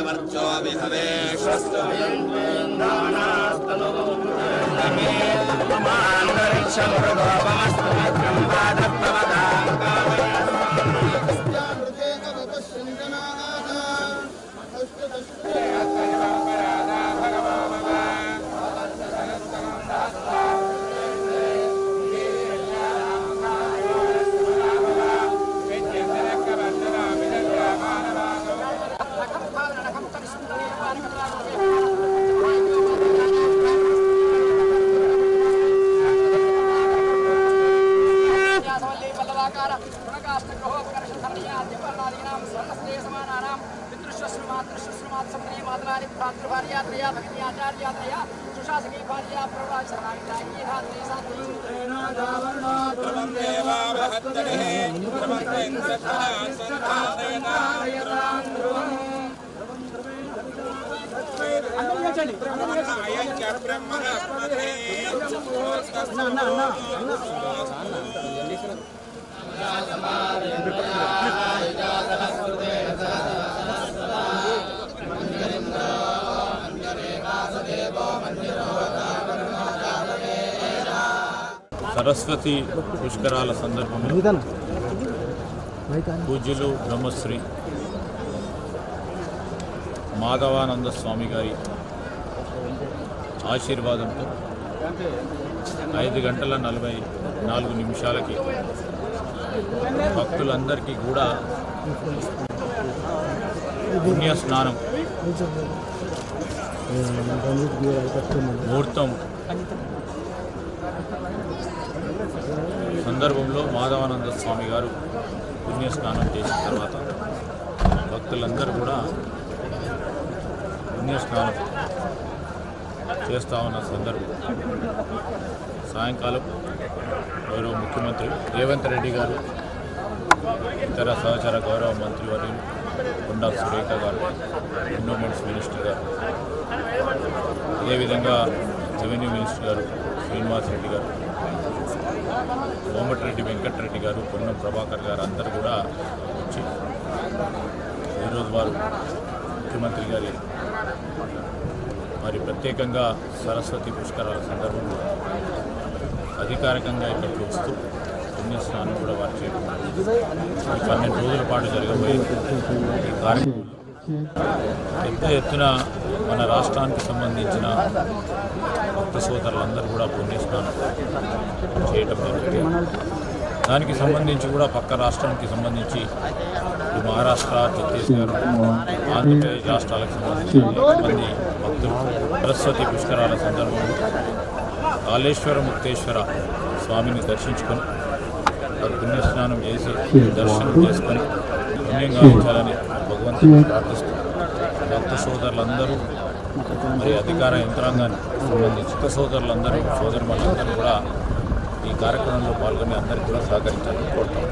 वर्चो विहवेश्वस्तु సరస్వతి పుష్కరాల సందర్భంలో పూజ్యులు బ్రహ్మశ్రీ మాధవానంద స్వామి గారి ఆశీర్వాదంతో 5:44 భక్తులందరికీ కూడా పుణ్యస్నానం ముహూర్తం సందర్భంలో మాధవానంద స్వామి గారు పుణ్యస్నానం చేసిన తర్వాత భక్తులందరూ కూడా పుణ్యస్నానం చేస్తూ ఉన్న సందర్భం సాయంకాలం గౌరవ ముఖ్యమంత్రి రేవంత్ రెడ్డి గారు, ఇతర సహచర గౌరవ మంత్రివర్యులు కొండా సురేఖ గారు, ఎండోమెంట్స్ మినిస్టర్ గారు, అదేవిధంగా రెవెన్యూ మినిస్టర్ గారు శ్రీనివాస్ రెడ్డి గారు, కోమటిరెడ్డి వెంకటరెడ్డి గారు, పొన్నం ప్రభాకర్ గారు అందరూ కూడా వచ్చి ఈరోజు వారు ముఖ్యమంత్రి గారి మరి ప్రత్యేకంగా సరస్వతి పుష్కరాల సందర్భంలో అధికారికంగా ఇక్కడికి వస్తూ పుణ్యస్నానం కూడా వారు చేయడం 12 రోజుల పాటు జరగబోయే ఈ కార్యక్రమంలో పెద్ద ఎత్తున మన రాష్ట్రానికి సంబంధించిన భక్త సోదరులందరూ కూడా పుణ్యస్నానం చేయడం జరుగుతుంది. దానికి సంబంధించి కూడా పక్క రాష్ట్రానికి సంబంధించి మహారాష్ట్ర, ఛత్తీస్గఢ్, ఆంధ్రప్రదేశ్ రాష్ట్రాలకు సంబంధించి మంది భక్తులు సరస్వతి పుష్కరాల సందర్భంలో కాళేశ్వర ముక్తేశ్వర స్వామిని దర్శించుకొని పుణ్యస్నానం చేసి దర్శనం చేసుకొని పుణ్యం గావించాలని భగవంతుని ప్రార్థిస్తూ భక్త సోదరులందరూ మరి అధికార యంత్రాంగాన్ని సంబంధించి భక్త సోదరులందరూ సోదరులందరూ కూడా ఈ కార్యక్రమంలో పాల్గొని అందరికీ కూడా సహకరించాలని కోరుతాం.